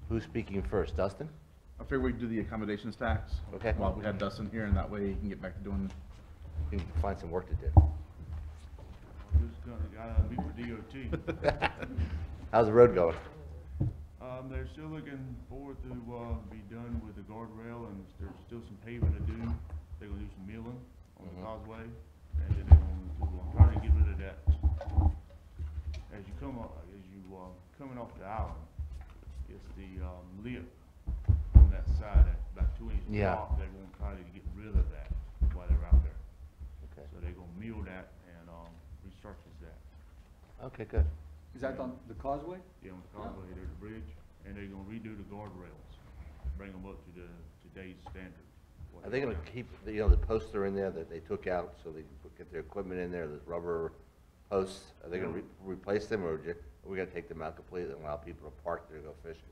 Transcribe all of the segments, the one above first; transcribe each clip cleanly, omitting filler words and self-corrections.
Who's speaking first, Dustin? I figured we'd do the accommodations tax. Okay. While we had Dustin here, and that way he can get back to doing. You can find some work to do. I'm just gotta meet with DOT. How's the road going? They're still looking forward to, be done with the guardrail, and there's still some paving to do. They're gonna do some milling on the causeway, and then they're gonna try to get rid of that. As you come up, coming off the island, it's the, lip on that side, at about 2 inches Yeah. off. They're gonna try to get rid of that while they're out there. Okay. So they're gonna mill that and, resurface that. Okay, good. Is that on the causeway? Yeah, on the causeway, there's a bridge, and they're gonna redo the guardrails, bring them up to today's standard. Are they gonna keep, the posts are in there that they took out so they can get their equipment in there, the rubber posts? Are they gonna replace them, or are we gonna take them out completely and allow people to park there to go fishing?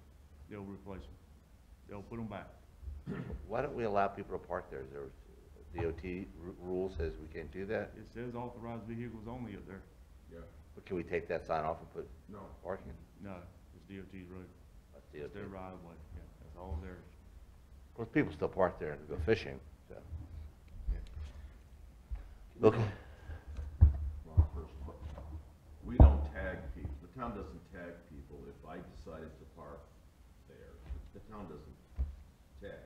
They'll replace them. They'll put them back. Why don't we allow people to park there? Is there DOT rule says we can't do that? It says authorized vehicles only up there. Yeah. But can we take that sign off and put No. parking? No, it's DOT's road. That's It's their DOT. right of way. Yeah, that's all theirs. Of course, people still park there to go fishing, so. Yeah. Okay. Wrong person. We don't tag people, the town doesn't tag people. If I decided to park there, the town doesn't tag,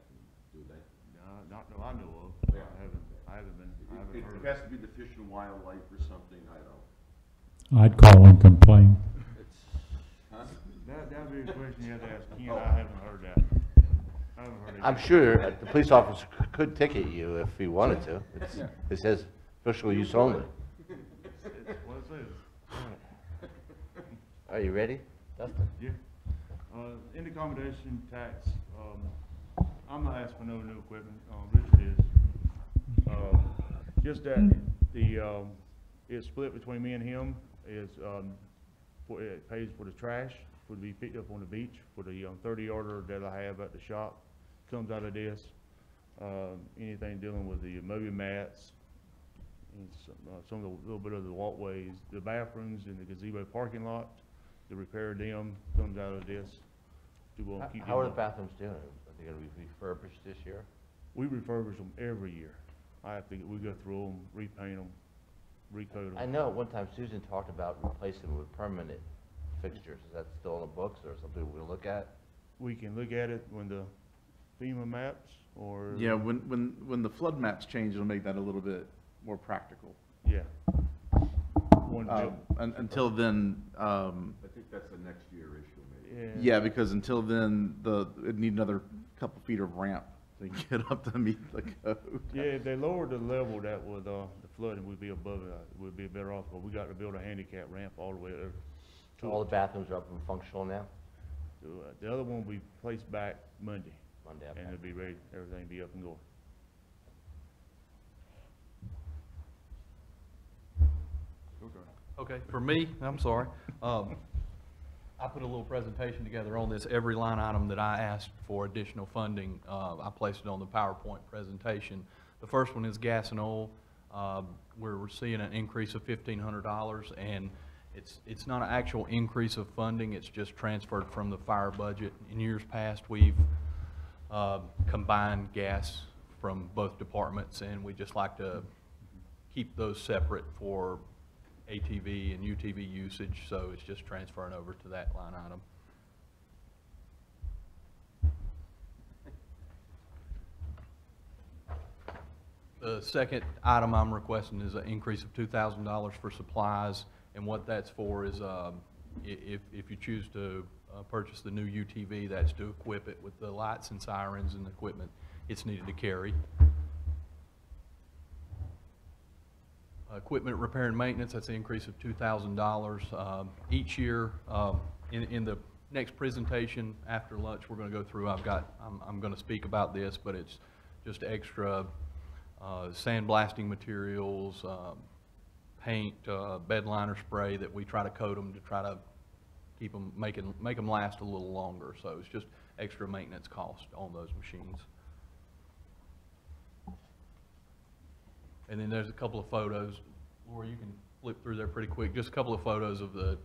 do they? No, not that I know of. Yeah. I haven't It heard of has it. to be the Fish and Wildlife or something, I don't. I'd call and complain. Huh? That'd be a question you have to ask Ken. I haven't heard that. I haven't heard it. I'm sure the police officer could ticket you if he wanted to. Yeah. It says official use only. It's what it says. Are you ready, Dustin? Yeah. In the accommodation tax, I'm not asking for no new equipment, Richard is. Just that it's split between me and him, it pays for the trash, would be picked up on the beach, for the 30-yarder that I have at the shop, comes out of this. Anything dealing with the moving mats, and some of the little bit of the walkways, the bathrooms in the gazebo parking lot, the repair of them comes out of this. Keep How are the them- bathrooms doing? Are they gonna be refurbished this year? We refurbish them every year. We go through them, repaint them, recoat I them. know at one time Susan talked about replacing them with permanent fixtures. Is that still in the books or something we'll look at? We can look at it when the FEMA maps or. Yeah, when the flood maps change, it'll make that a little bit more practical. Yeah. One bill. Until then, I think that's a next year issue, maybe. yeah, because until then, it'd need another couple feet of ramp to get up to meet the code. Yeah, if they lowered the level that would, the flooding would be above it, we'd be better off, but we got to build a handicap ramp all the way over. So all the bathrooms are up and functional now? The other one we placed back Monday, Monday, and okay. it'll be ready, everything be up and going. Okay, for me, I'm sorry, I put a little presentation together on this. Every line item that I asked for additional funding, I placed it on the PowerPoint presentation. The first one is gas and oil. We're seeing an increase of $1,500, and it's not an actual increase of funding, it's just transferred from the fire budget. In years past, we've combined gas from both departments, and we just like to keep those separate for ATV and UTV usage, so it's just transferring over to that line item. The second item I'm requesting is an increase of $2,000 for supplies, and what that's for is if you choose to purchase the new UTV, that's to equip it with the lights and sirens and equipment it's needed to carry. Equipment repair and maintenance, that's an increase of $2,000. Each year, in the next presentation after lunch, we're going to go through, I'm going to speak about this, but it's just extra sandblasting materials, paint, bed liner spray that we try to coat them to try to keep them, make them last a little longer. So it's just extra maintenance cost on those machines. And then there's a couple of photos. Laura, you can flip through there pretty quick. Just a couple of photos of the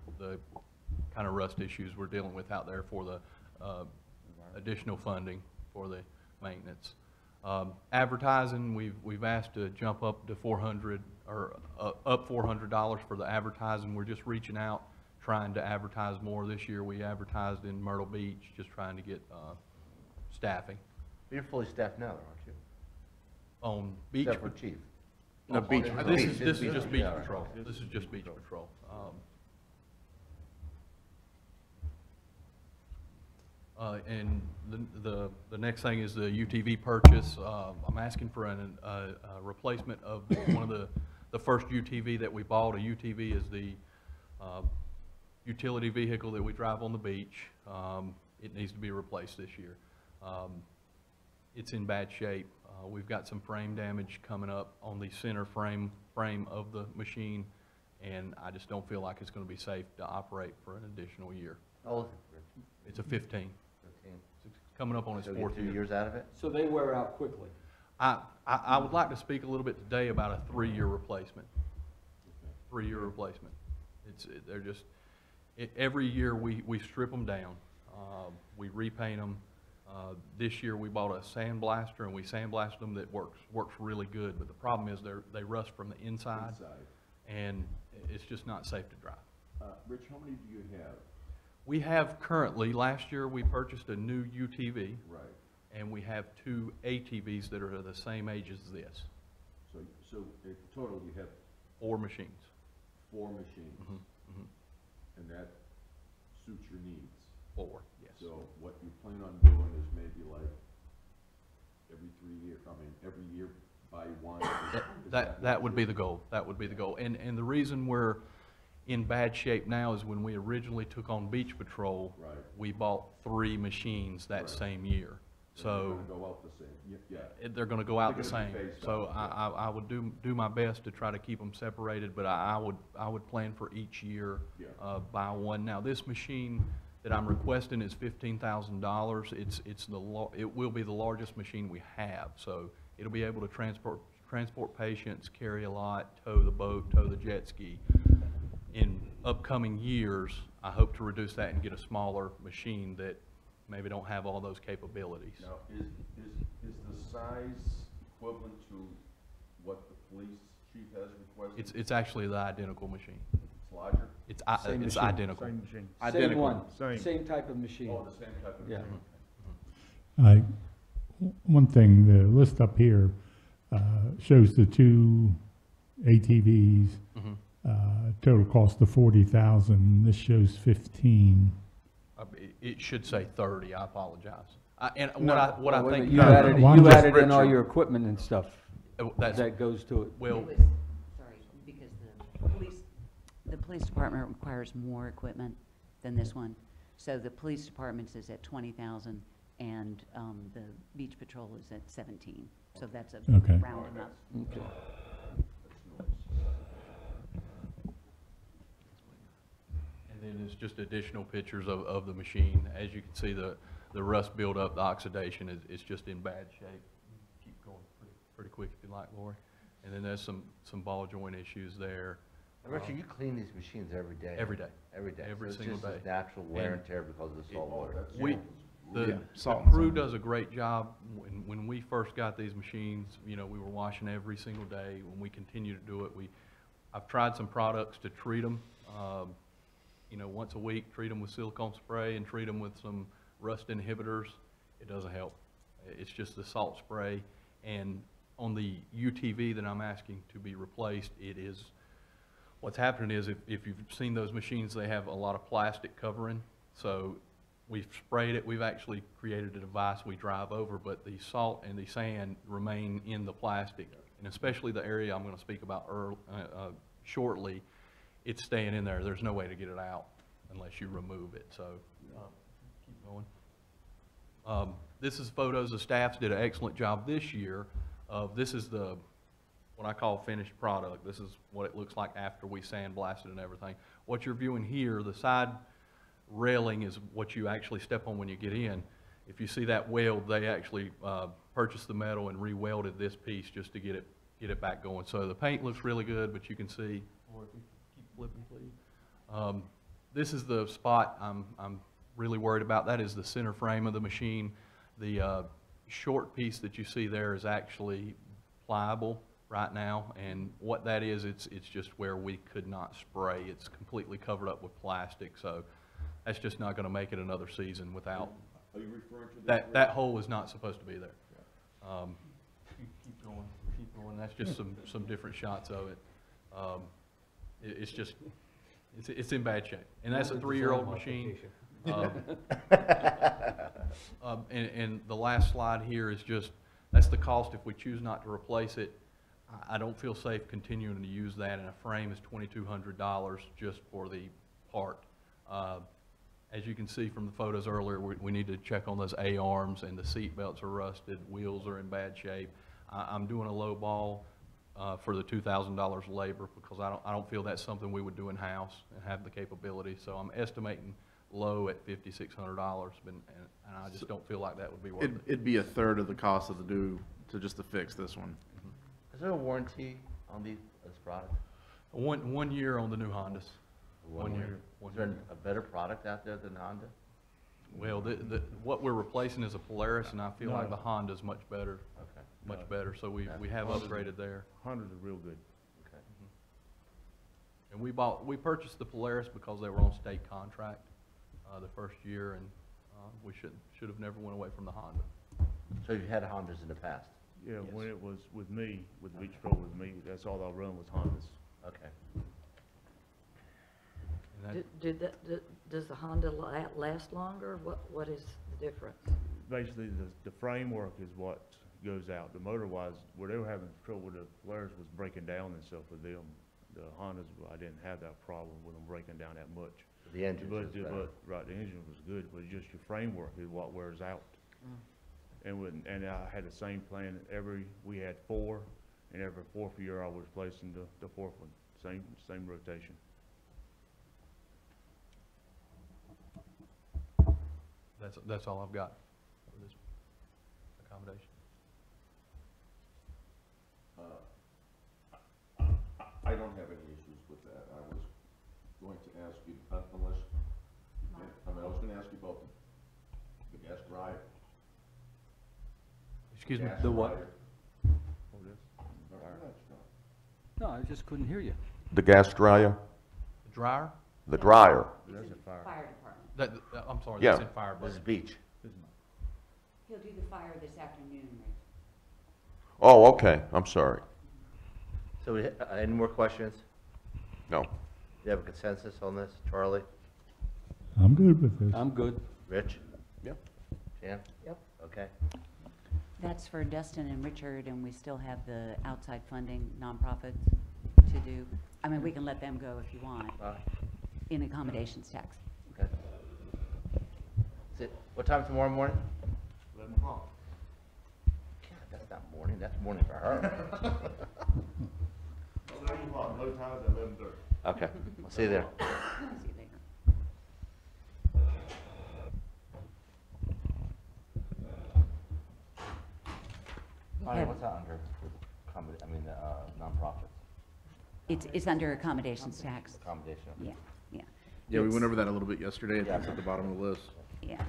kind of rust issues we're dealing with out there for the additional funding for the maintenance. Advertising, we've asked to jump up to 400, or up $400 for the advertising. We're just reaching out, trying to advertise more. This year, we advertised in Myrtle Beach, just trying to get staffing. You're fully staffed now, aren't you? On beach. Except for chief. No, beach. This is just beach Yeah, all right. patrol. This is just beach patrol. And the next thing is the UTV purchase. I'm asking for a replacement of one of the first UTV that we bought. A UTV is the utility vehicle that we drive on the beach. It needs to be replaced this year. It's in bad shape. We've got some frame damage coming up on the center frame of the machine, and I just don't feel like it's going to be safe to operate for an additional year. How old is it, Rich? It's a 15. 15. It's coming up on its So fourth get 2 year. years out of it? So they wear out quickly. I would like to speak a little bit today about a 3-year replacement. 3-year replacement. They're just, every year we strip them down. We repaint them. This year we bought a sandblaster and we sandblasted them that works really good, but the problem is they rust from the inside, and it's just not safe to drive. Rich, how many do you have? We have currently, last year we purchased a new UTV, Right. and we have 2 ATVs that are the same age as this. So in total, you have 4 machines. 4 machines. Mhm. And that suits your needs. 4, yes. So what you plan on doing is maybe like every 3 years, every year buy one? Is That would be the goal. That would be the goal. And the reason we're in bad shape now is when we originally took on Beach Patrol, Right. we bought 3 machines that Right. same year. They're So gonna go out the same, yeah. they're gonna go out the They're gonna same. be phased So out, I would do my best to try to keep them separated, but I would plan for each year, Yeah. buy one. Now, this machine that I'm requesting is $15,000. It will be the largest machine we have. So it'll be able to transport patients, carry a lot, tow the boat, tow the jet ski. In upcoming years, I hope to reduce that and get a smaller machine that maybe don't have all those capabilities. Now, is the size equivalent to what the police chief has requested? It's actually the identical machine. It's larger? It's Same it's machine. identical. Same machine. Same Identical. one, Same. same type of machine. Oh, the same type of Yeah. machine? One thing, the list up here shows the 2 ATVs, Mhm. total cost of 40,000. This shows 15. It should say 30, I apologize. And No. what I Oh, wait a think. minute, You No, added, well, I'm you just added in all Richard. your equipment and stuff That's, that goes to it. well, It was, sorry, because the police department requires more equipment than this one. So the police department is at 20,000 and the beach patrol is at 17. So that's a Okay. rounding up. Okay. and then it's just additional pictures of the machine. As you can see, the rust buildup, the oxidation is just in bad shape. Keep going pretty quick if you like, Lori. And then there's some ball joint issues there. And Richard, you clean these machines every day? Every day. Every day? Every So single it's day. just this natural wear And and tear because of the salt Oh, water? that's- We, the Yeah, salt the and crew sand. does a great job. When we first got these machines, we were washing every single day. When we continue to do it, I've tried some products to treat them, once a week, treat them with silicone spray and treat them with some rust inhibitors. It doesn't help. It's just the salt spray. And on the UTV that I'm asking to be replaced, what's happening is if you've seen those machines, they have a lot of plastic covering. So we've sprayed it. We've actually created a device we drive over, but the salt and the sand remain in the plastic. And especially the area I'm going to speak about shortly, it's staying in there. There's no way to get it out unless you remove it. So keep going. This is photos. The staffs did an excellent job this year. This is what I call finished product. This is what it looks like after we sandblasted and everything. What you're viewing here, the side railing is what you actually step on when you get in. If you see that weld, they actually purchased the metal and re-welded this piece just to get it back going. So the paint looks really good, but you can see, or if you keep flipping, please. This is the spot I'm really worried about. That is the center frame of the machine. The short piece that you see there is actually pliable right now, and what that is, it's just where we could not spray. It's completely covered up with plastic, so that's just not gonna make it another season without, Are you referring to this? that hole is not supposed to be there. Keep going, that's just some different shots of it. It's just, it's in bad shape, and that's a Another 3-year-old design machine. modification. And the last slide here is just, that's the cost if we choose not to replace it. I don't feel safe continuing to use that, and a frame is $2,200 just for the part. As you can see from the photos earlier, we need to check on those A-arms, and the seat belts are rusted, wheels are in bad shape. I'm doing a low ball for the $2,000 labor because I don't feel that's something we would do in-house and have the capability. So I'm estimating low at $5,600, and I just don't feel like that would be worth it. It'd be a third of the cost of the just to fix this one. Is there a warranty on this product? One year on the new Hondas. 1 year. Is there a better product out there than Honda? Well, what we're replacing is a Polaris, and I feel like the Honda's much better, Okay, much better. So we have upgraded there. Hondas are real good. okay. And we purchased the Polaris because they were on state contract the first year, and we should have never went away from the Honda. So you've had Hondas in the past? Yeah, Yes. when it was with me, with the Beach Patrol with me, that's all I run was Hondas. Okay. And Does the Honda last longer? What is the difference? Basically, the framework is what goes out. The motor-wise, where they were having trouble with the Polaris was breaking down and stuff with them. The Hondas, I didn't have that problem with them breaking down that much. The engine But, is better. right, the engine was good, but just your framework is what wears out. And I had the same plan we had 4, and every 4th year I was replacing the 4th one, same rotation. that's all I've got for this accommodation. I don't have any issues with that. I was going to ask you, unless, I was gonna ask you about the gas dryer. Excuse me? Gas The what? dryer. Oh, this? No, I just couldn't hear you. The gas dryer? The dryer? The dryer. That's a fire. Fire department. I'm sorry, Yeah. that's in fire This is burning. beach. He'll do the fire this afternoon, Rich. Oh, okay, I'm sorry. So any more questions? No. Do you have a consensus on this? Charlie? I'm good with this. I'm good. Rich? Yep. Jan? Yep. Okay. That's for Dustin and Richard, and we still have the outside funding nonprofits to do. I mean, we can let them go if you want, in accommodations tax. Okay. Is it, what time tomorrow morning? 11 o'clock. God, that's not morning, that's morning for her. 11 o'clock, low tide's at 11:30. Okay, I'll see you there. See you later. Connie, Yeah. what's that under, nonprofits, It's under accommodations tax, accommodation? yeah, yeah. Yeah, we It's- went over that a little bit yesterday. I think it's at the bottom of the list. Yeah.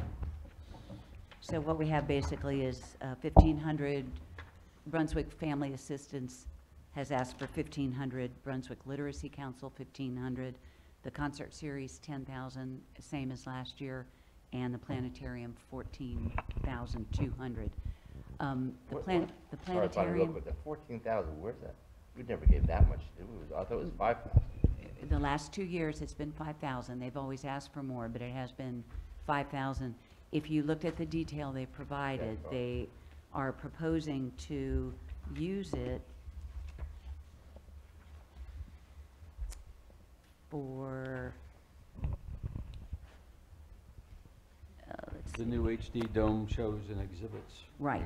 So what we have basically is 1,500, Brunswick Family Assistance has asked for 1,500, Brunswick Literacy Council 1,500, the concert series 10,000, same as last year, and the planetarium 14,200. The Sorry if I planetarium, look, but the 14,000, where's that? We never gave that much, did we? I thought it was 5,000. the last 2 years, it's been 5,000. They've always asked for more, but it has been 5,000. If you looked at the detail they provided, Yeah. they are proposing to use it for, let's The see, new HD dome shows and exhibits. right.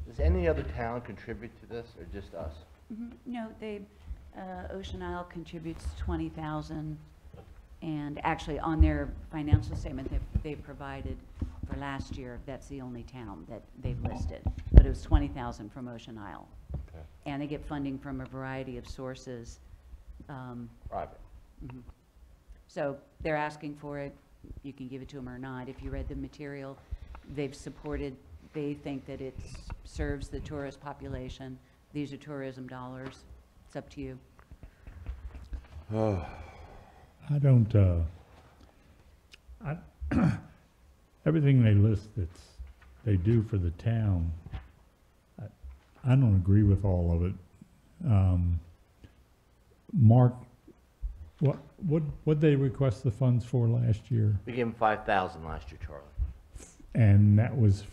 Does any other town contribute to this, or just us? No, Ocean Isle contributes 20,000, and actually on their financial statement they provided for last year, that's the only town that they've listed, but it was 20,000 from Ocean Isle. Okay. And they get funding from a variety of sources. Private. So they're asking for it, you can give it to them or not. If you read the material, they've supported, they think that it serves the tourist population. These are tourism dollars. It's up to you. I don't, everything they list they do for the town, I don't agree with all of it. Mark, what'd they request the funds for last year? We gave them 5,000 last year, Charlie. And that was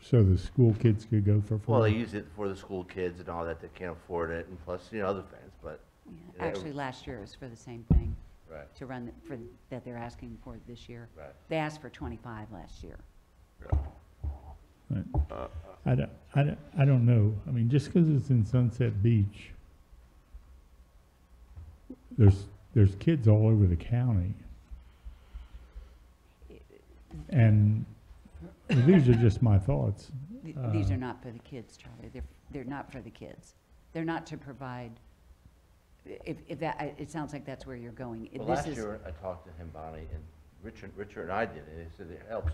so the school kids could go for free? Well, they use it for the school kids and all that that can't afford it, and plus, other things, but. Yeah, actually, last year was for the same thing. Right. To run, that they're asking for this year. Right. They asked for 25 last year. Right. I don't know. I mean, just because it's in Sunset Beach, there's kids all over the county. And these are just my thoughts. These are not for the kids, Charlie. They're not for the kids. They're not to provide, if that, it sounds like that's where you're going. Well, This last is- year, I talked to him, Bonnie, and Richard and I did it, and he said it helps.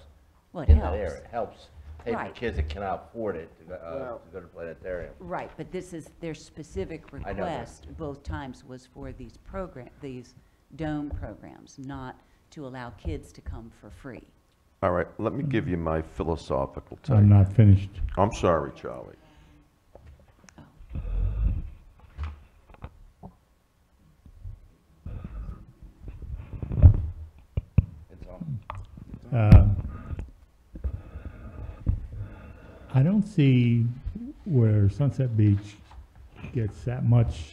Well, it In that helps. area, it helps pay for Right. kids that cannot afford it to go to the planetarium. Right, but this is, their specific I know that. request both times was for these these dome programs, not to allow kids to come for free. All right, let me give you my philosophical take. I'm not finished. I'm sorry, Charlie. It's all. I don't see where Sunset Beach gets that much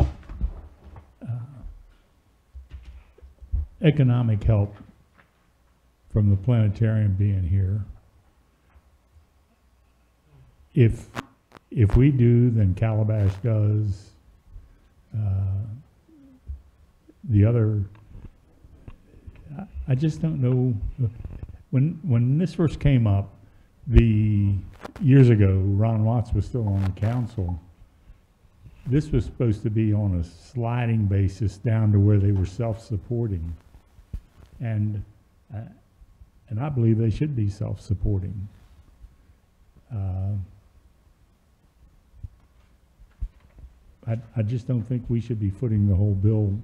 economic help from the planetarium being here. If we do, then Calabash does. The other, I just don't know. When this first came up, years ago, Ron Watts was still on the council. This was supposed to be on a sliding basis down to where they were self-supporting. And I believe they should be self-supporting. I just don't think we should be footing the whole bill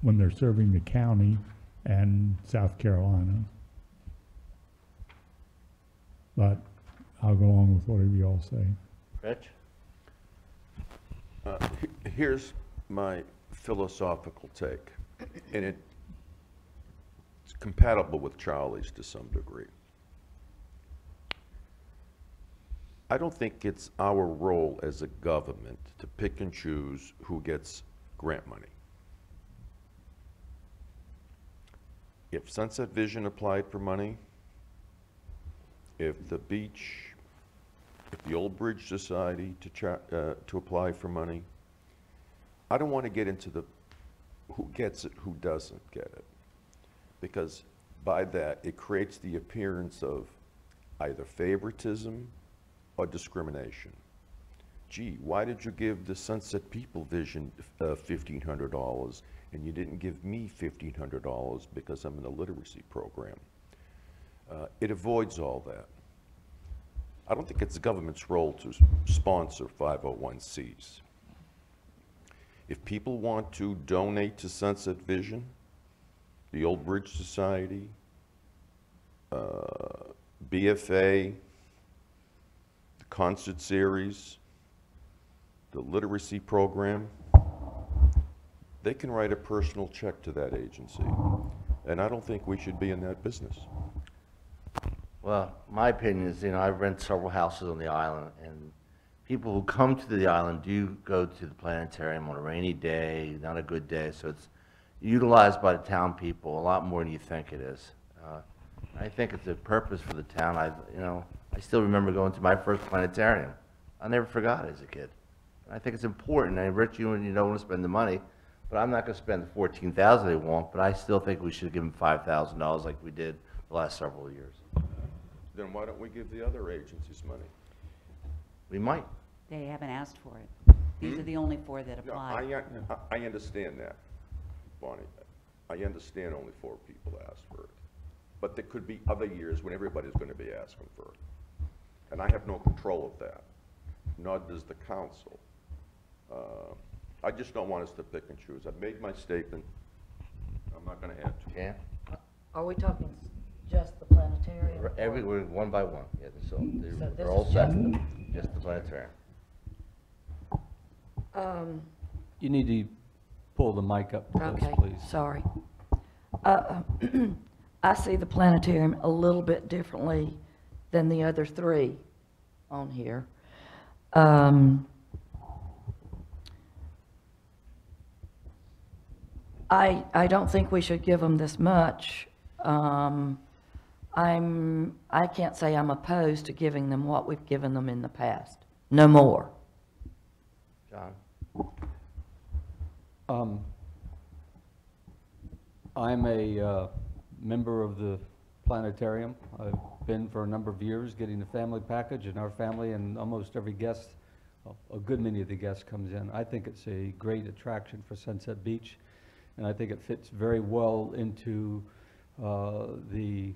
when they're serving the county and South Carolina. But I'll go on with whatever you all say. Rich? Here's my philosophical take, and it's compatible with Charlie's to some degree. I don't think it's our role as a government to pick and choose who gets grant money. If Sunset Vision applied for money, if the Old Bridge Society to apply for money, I don't want to get into the who gets it, who doesn't get it, because by that it creates the appearance of either favoritism or discrimination. Gee, why did you give the Sunset People Vision $1,500 and you didn't give me $1,500 because I'm in a literacy program? It avoids all that. I don't think it's the government's role to sponsor 501(c)s. If people want to donate to Sunset Vision, the Old Bridge Society, BFA, the concert series, the literacy program, they can write a personal check to that agency. And I don't think we should be in that business. Well, my opinion is, I rent several houses on the island, and people who come to the island do go to the planetarium on a rainy day, not a good day, so it's utilized by the town people a lot more than you think it is. I think it's a purpose for the town. I still remember going to my first planetarium. I never forgot it as a kid. I think it's important. And Rich, you don't want to spend the money, but I'm not going to spend the $14,000 they want. But I still think we should give them $5,000 like we did the last several years. Then why don't we give the other agencies money? We might. They haven't asked for it. These are the only four that No, applied. I understand that, Bonnie. I understand only 4 people asked for it. But there could be other years when everybody's gonna be asking for it. And I have no control of that, nor does the council. I just don't want us to pick and choose. I've made my statement. I'm not gonna add to it. Yeah, Are we talking just the planetarium? we're one by one, yeah, so So they're this all is set, just just the planetarium. You need to pull the mic up to this, Okay, please. sorry. I see the planetarium a little bit differently than the other 3 on here. I don't think we should give them this much. I can't say I'm opposed to giving them what we've given them in the past. No more. John? I'm a member of the planetarium. I've been for a number of years getting the family package, and our family and almost every guest, a good many of the guests comes in. I think it's a great attraction for Sunset Beach, and I think it fits very well into the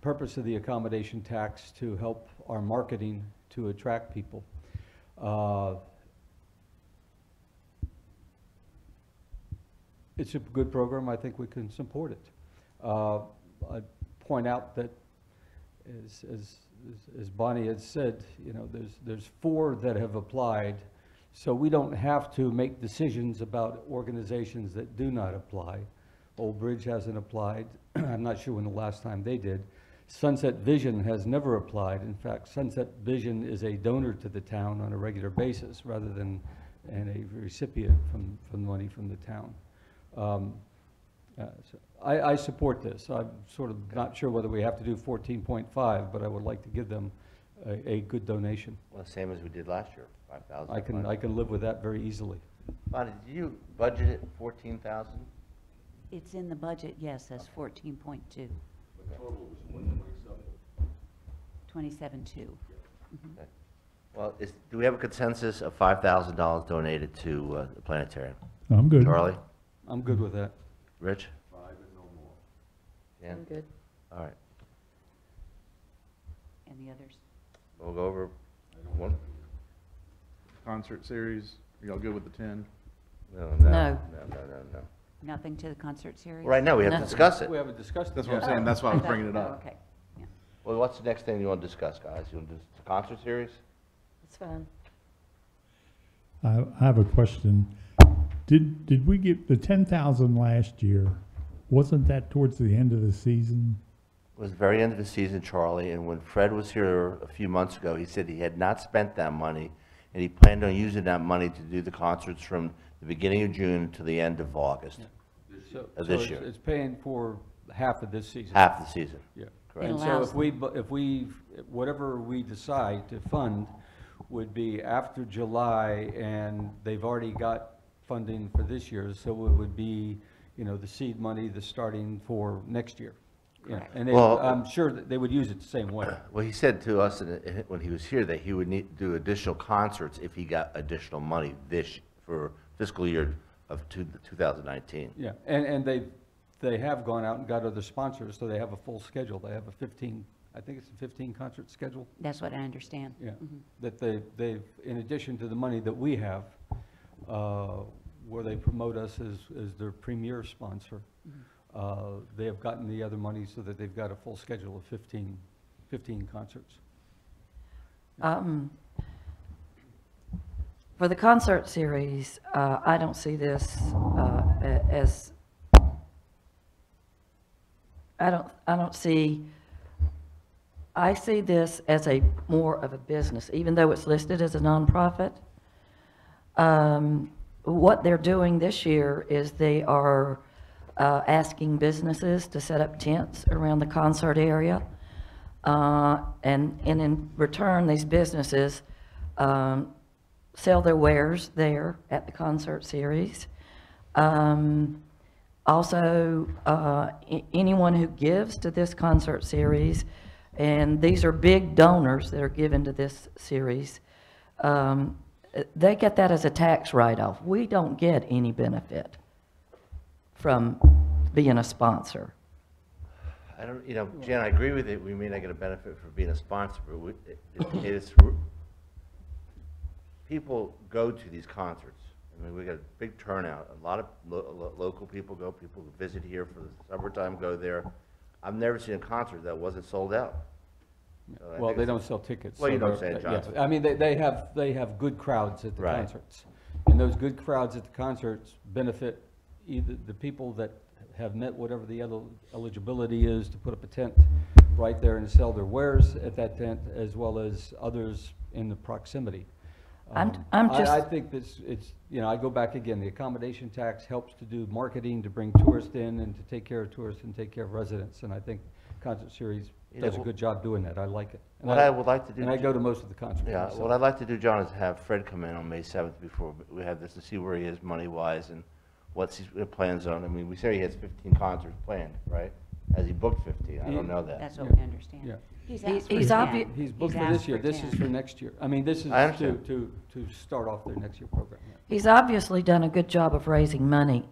purpose of the accommodation tax to help our marketing to attract people. It's a good program. I think we can support it. I'd point out that, as Bonnie had said, you know, there's 4 that have applied, so we don't have to make decisions about organizations that do not apply. Old Bridge hasn't applied. I'm not sure when the last time they did. Sunset Vision has never applied. In fact, Sunset Vision is a donor to the town on a regular basis rather than a recipient from money from the town. So I support this. I'm sort of not sure whether we have to do 14.5, but I would like to give them a good donation. Well, same as we did last year, 5,000. I can live with that very easily. Bonnie, did you budget it 14,000? It's in the budget, yes, as 14.2. The total was 27.2. Okay. Well, do we have a consensus of $5,000 donated to the planetarium? I'm good. Charlie? I'm good with that. Rich? 5 and no more. Yeah? I'm good. All right. And the others? We'll go over one. Concert series, are y'all good with the 10? No. No. Nothing to the concert series? Right now, we have to No. discuss it. We haven't discussed it That's what I'm yet. saying, that's why I was thought- bringing it oh, up. Okay, yeah. Well, what's the next thing you want to discuss, guys? You want to do the concert series? That's fine. I have a question. Did we get the 10,000 last year? Wasn't that towards the end of the season? It was the very end of the season, Charlie, and when Fred was here a few months ago, he said he had not spent that money, and he planned on using that money to do the concerts from the beginning of June to the end of August, So this it's- year. It's paying for half of this season. half the season. Yeah. Correct. And so allows- if we, whatever we decide to fund would be after July, and they've already got funding for this year, so it would be, you know, the seed money, the starting for next year. Yeah, and Well- I'm sure that they would use it the same way. Well, he said to us when he was here that he would need to do additional concerts if he got additional money for fiscal year of 2019. Yeah, and they have gone out and got other sponsors, so they have a full schedule. They have a 15, I think it's a 15 concert schedule. That's what I understand. Yeah, Mhm. that they've, in addition to the money that we have, where they promote us as their premier sponsor, they have gotten the other money so that they've got a full schedule of 15 concerts. For the concert series, I don't see this as, I see this as more of a business, even though it's listed as a nonprofit. What they're doing this year is they are asking businesses to set up tents around the concert area. And in return, these businesses sell their wares there at the concert series. Also, anyone who gives to this concert series, and these are big donors that are given to this series, they get that as a tax write-off. We don't get any benefit from being a sponsor? I don't, you know, Jan, I agree with it, we may not get a benefit for being a sponsor, but it's, people go to these concerts. I mean, we got a big turnout, a lot of local people go, people who visit here for the summertime go there. I've never seen a concert that wasn't sold out. So I Well, think they it's- don't sell tickets. Well, so you know they're- what I'm saying, yeah. I mean, they have good crowds at the Right. concerts. And those good crowds at the concerts benefit either the people that have met whatever the eligibility is to put up a tent right there and sell their wares at that tent, as well as others in the proximity. I'm just- I think this, it's, you know, I go back again, the accommodation tax helps to do marketing, to bring tourists in and to take care of tourists and take care of residents. And I think Concert Series You does a know, good job doing that. I like it. And What I would like to do. And I go to most of the concerts. Yeah, myself. what I'd like to do, John, is have Fred come in on May 7th before we have this, to see where he is money-wise and what's his plans on. I mean, we say he has 15 concerts planned, right? Has he booked 15? I don't know that. That's what we understand. Yeah. He's He- asked for he's 10. obvi- He's booked for asked this year. This is 10. for next year. I mean, this is I to, understand. to start off their next year program. yeah. He's obviously done a good job of raising money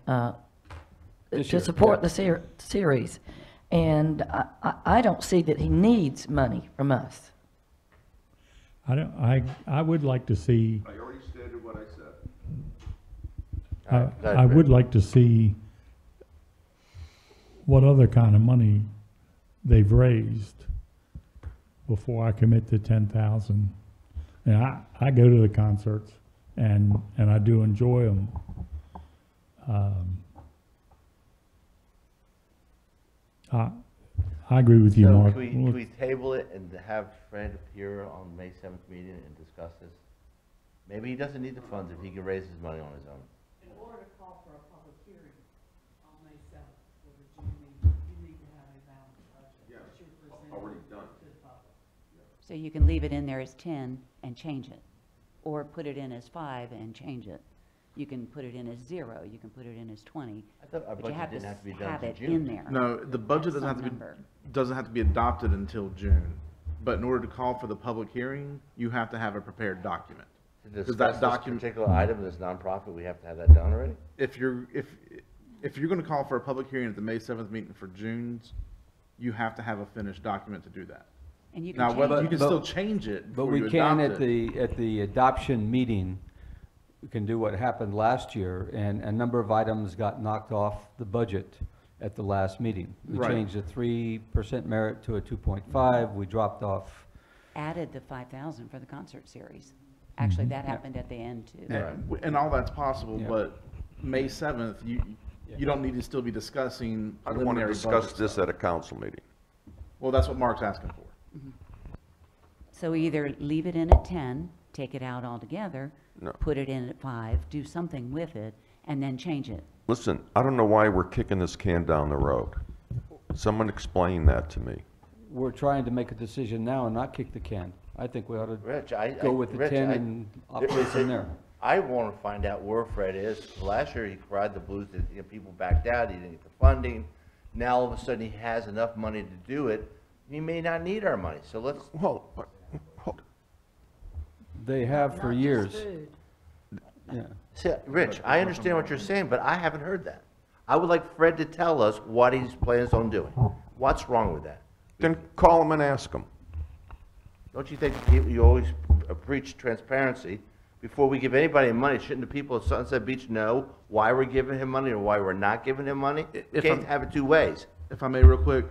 This to year, support yeah. the series. And I don't see that he needs money from us. I would like to see, I already stated what I said. All right, go ahead, I Fred. would like to see what other kind of money they've raised before I commit to 10,000. And I go to the concerts and I do enjoy them. I agree with you, So Mark. can we table it and have Fred appear on May 7th meeting and discuss this? Maybe he doesn't need the funds if he can raise his money on his own. In order to call for a public hearing on May 7th for the June meeting, you need to have a balanced budget that you're presenting to the public. So you can leave it in there as 10 and change it, or put it in as 5 and change it. You can put it in as 0, you can put it in as 20, I thought our but you budget have to didn't have to be done have in it June. in there. No, the budget At doesn't have some to be, number. doesn't have to be adopted until June. But in order to call for the public hearing, you have to have a prepared document. To Does discuss that this document, particular item, this nonprofit, we have to have that done already? if you're gonna call for a public hearing at the May 7th meeting for June's, you have to have a finished document to do that. And you can Now, change whether, it. you can But- still change it But before we you can adopt it. at the adoption meeting, we can do what happened last year, and a number of items got knocked off the budget at the last meeting. We Right. changed the 3% merit to a 2.5, we dropped off. Added the 5,000 for the concert series. Actually, that happened at the end, too. And all that's possible, Yeah. but May 7th, you don't need to still be discussing I don't want to preliminary discuss budget this stuff. at a council meeting. Well, that's what Mark's asking for. So either leave it in at 10, take it out altogether, No. put it in at 5, do something with it, and then change it. Listen, I don't know why we're kicking this can down the road. Someone explain that to me. We're trying to make a decision now and not kick the can. I think we ought to Rich, go with the Rich, 10 and operate from there. I want to find out where Fred is. Last year, he cried the blues that, you know, people backed out, he didn't get the funding. Now, all of a sudden, he has enough money to do it. He may not need our money, so let's, Hold. They have for years. Yeah. see, Rich, I understand what you're saying, but I haven't heard that. I would like Fred to tell us what he plans on doing. What's wrong with that? Then call them and ask them. Don't you think you always preach transparency? Before we give anybody money, shouldn't the people of Sunset Beach know why we're giving him money or why we're not giving him money? You If can't I'm- have it two ways. If I may, real quick,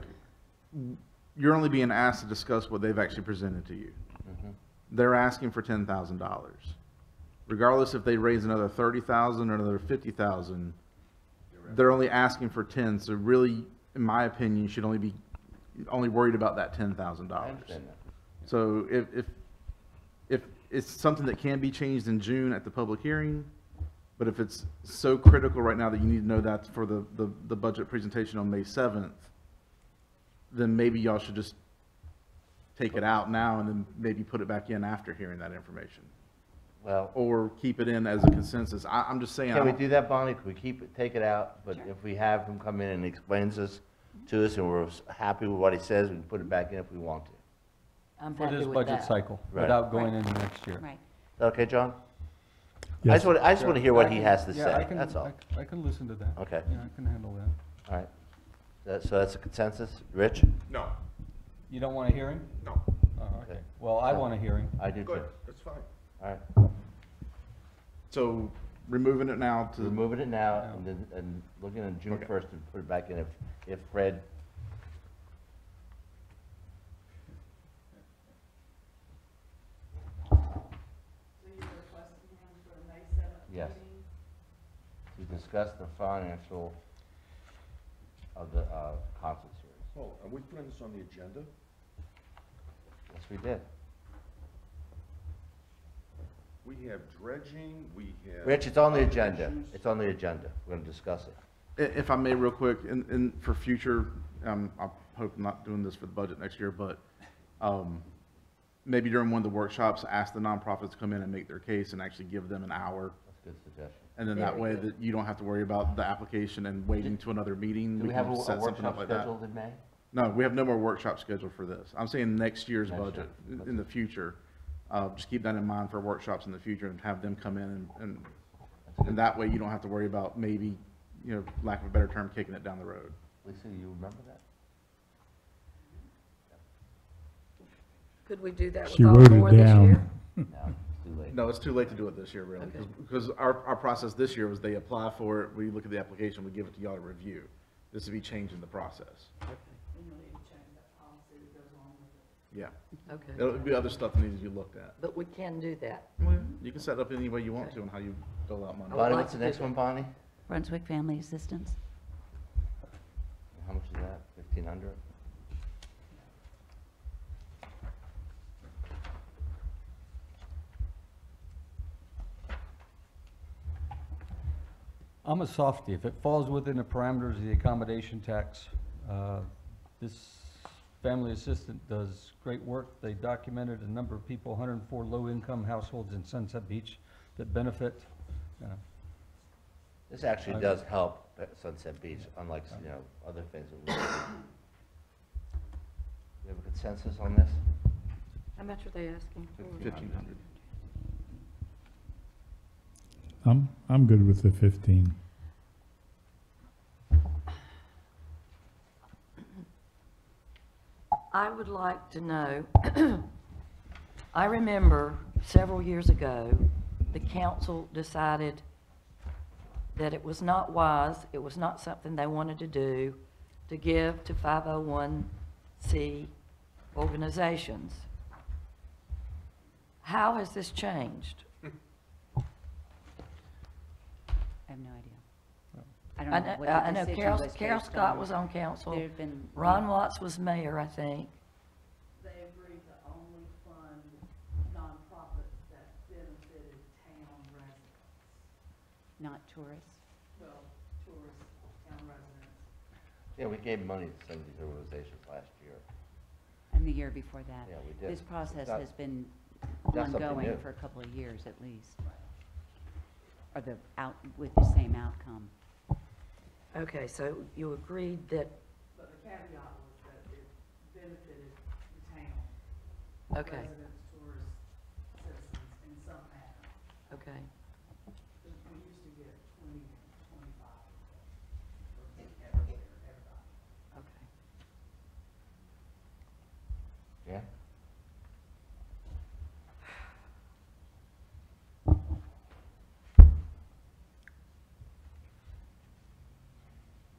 you're only being asked to discuss what they've actually presented to you. They're asking for $10,000. Regardless if they raise another 30,000 or another 50,000, they're only asking for 10, so really, in my opinion, you should only be worried about that $10,000. I understand that. So if it's something that can be changed in June at the public hearing, but if it's so critical right now that you need to know that for the budget presentation on May 7th, then maybe y'all should just take it out now and then maybe put it back in after hearing that information. Well, Or keep it in as a consensus. I'm just saying, I can we don't- do that, Bonnie? Can we keep it, take it out? But if we have him come in and explains this to us and we're happy with what he says, we can put it back in if we want to. Is I'm For happy this with budget that. cycle, Right. without going into next year. Right. that okay, John? I Yes. just want to hear what he has to Yeah, I say, can- that's all. I can listen to that. Okay. Yeah, I can handle that. All right. So that's a consensus? Rich? No, You don't want a hearing? no. Okay. Well, I want a hearing. I do too. Good, that's fine. All right. So removing it now to. Removing it now Yeah. and then, and looking at June Okay. 1st and put it back in if Fred. So you're requesting him for a May 7th Yes. meeting? To discuss the financial of the concert series. Oh, are we putting this on the agenda? Yes, we did. We have dredging, we have. Rich, it's on the other agenda. issues. It's on the agenda. We're gonna discuss it. If I may, real quick, and for future, I hope I'm not doing this for the budget next year, but maybe during one of the workshops, ask the nonprofits to come in and make their case and actually give them an hour. That's a good suggestion. And then that way that you don't have to worry about the application and waiting to another meeting. Do we have can a set something workshop up like that. scheduled in May? No, we have no more workshops scheduled for this. I'm saying next year's Next year. budget, in the future. Just keep that in mind for workshops in the future and have them come in and that way you don't have to worry about maybe, lack of a better term, kicking it down the road. Lisa, you remember that? Could we do that with She all wrote four it this down. year? No, it's too late. No, it's too late to do it this year, really, Okay. because our process this year was they apply for it, we look at the application, we give it to y'all to review. This would be changing the process. And you'll need to change that policy that goes along with it. Yeah. Okay. There'll be other stuff that needs to be looked at. But we can do that. You can set it up any way you want to on how you dole out money. would Bonnie, like what's the to do next that. one, Bonnie? Brunswick Family Assistance. How much is that? 1,500? I'm a softie. If it falls within the parameters of the accommodation tax, this family assistant does great work. They documented a number of people, 104 low-income households in Sunset Beach that benefit. This actually does help at Sunset Beach, unlike, other things that we do. We have a consensus on this? How much are they asking for? 1,500. I'm good with the 15. I would like to know, I remember several years ago, the council decided that it was not wise, it was not something they wanted to do, to give to 501c organizations. How has this changed? I have no idea. I I don't know know, what I the know decision Carol, was Carol based Scott on. was on council. There've been. Ron Watts was mayor, I think. They agreed to only fund nonprofits that benefited town residents. Not tourists. Well, tourists, town residents. Yeah, we gave money to some of these organizations last year. And the year before that. Yeah, we did. This process Not- has been not something ongoing new. for a couple of years at least. Or with the same outcome. Okay, so you agreed that, But the caveat was that it benefited the town. okay, Residents, tourists, citizens in some manner. okay. We used to get 20, 25 for everybody. Okay. Yeah?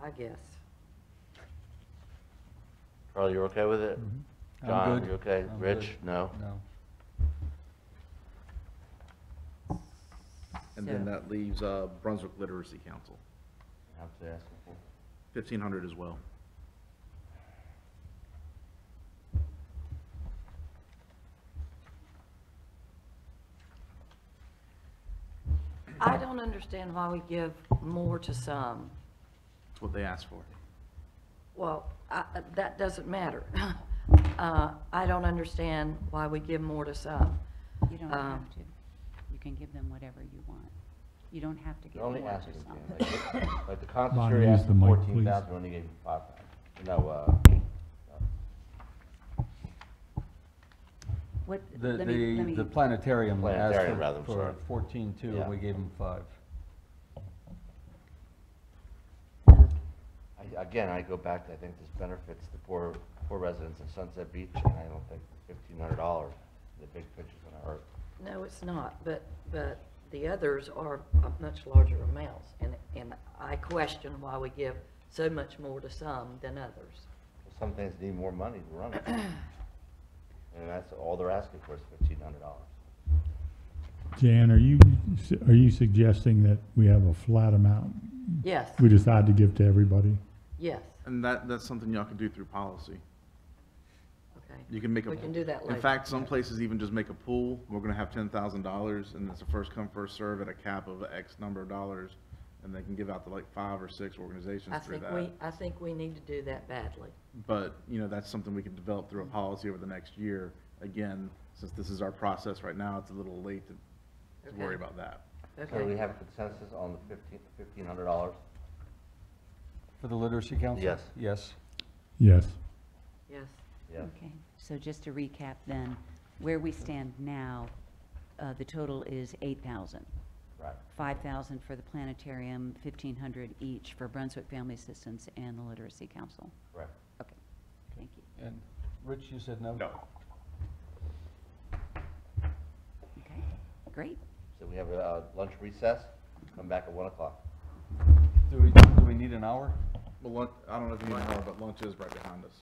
I guess. Carl, you're okay with it? I'm John, good. you okay? I'm Rich, good. no? No. And then So- that leaves Brunswick Literacy Council, How much they asking for? 1,500 as well. I don't understand why we give more to some. That's what they asked for. Well, that doesn't matter. I don't understand why we give more to some. You don't have to. You can give them whatever you want. You don't have to give They're more only to asking, some. like the concert Bonnie, series use asked the for mic, 14,000, please. we only gave them 5,000. No, What, The, let me, the planetarium Planetarium, asked rather, I'm for sorry. 14 too, Yeah. and we gave them 5. again, I go back to, I think this benefits the poor residents of Sunset Beach, and I don't think $1,500, the big picture's gonna hurt. No, it's not, but the others are much larger amounts, and I question why we give so much more to some than others. Some things need more money to run it. And that's all they're asking for is $1,500. Jan, are you suggesting that we have a flat amount Yes, we decide to give to everybody? yes, And that's something y'all can do through policy. okay. You can make a. We can do that later. In fact, some places even just make a pool. We're gonna have $10,000, and it's a first come, first serve at a cap of X number of dollars, and they can give out to like 5 or 6 organizations through that. I think we need to do that badly. But, you know, that's something we can develop through a policy over the next year. Again, since this is our process right now, it's a little late to worry Okay. about that. So do we Okay, have a consensus on the $1,500? For the literacy council? Yes. Yes. Yes. yes. Yes. Okay, so just to recap then, where we stand now, the total is 8,000. Right. 5,000 for the planetarium, 1,500 each for Brunswick Family Assistance and the Literacy Council. Right. Okay, thank you. And Rich, you said no? No. Okay, great. So we have a lunch recess, come back at 1 o'clock. Do we need an hour? Well, lunch, I don't know if you know, but lunch is right behind us.